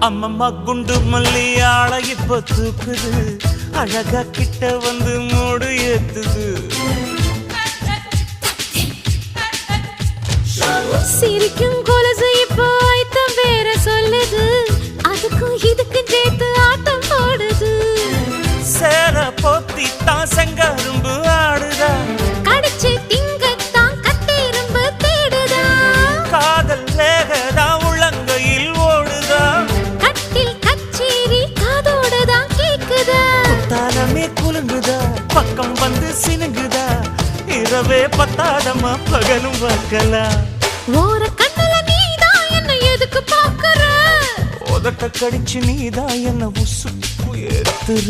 அம்மம்மா குண்டு மல்லி ஆளை இப்ப தூக்குது அழகா கிட்ட வந்து மூடு ஏத்துது சிரிக்கும் கொலுசு இப்போ ஐத்தம் வேற சொல்லுது அதுக்கும் இதுக்கும் சேர்த்து ஆட்டம் போடுது சேர போத்தி தான் செங்கரும்பு ஆடுதா கடிச்சு திங்கத்தான் கட்டெரும்பு தேடுதா காதல் லேகதா உள்ளங்கையில் ஓடுதா கட்டில் கச்சேரி காதோடுதான் கேக்குதா தானமே குலுங்குதா பக்கம் வந்து சினுங்குதா இரவே பத்தாதமா பகலும் பார்க்கலாம் ஓர கண்ணுல நீதான் என்ன எதுக்கு பாக்குற உதட்ட கடிச்சு நீதான் என்ன உசுப்பு ஏத்துற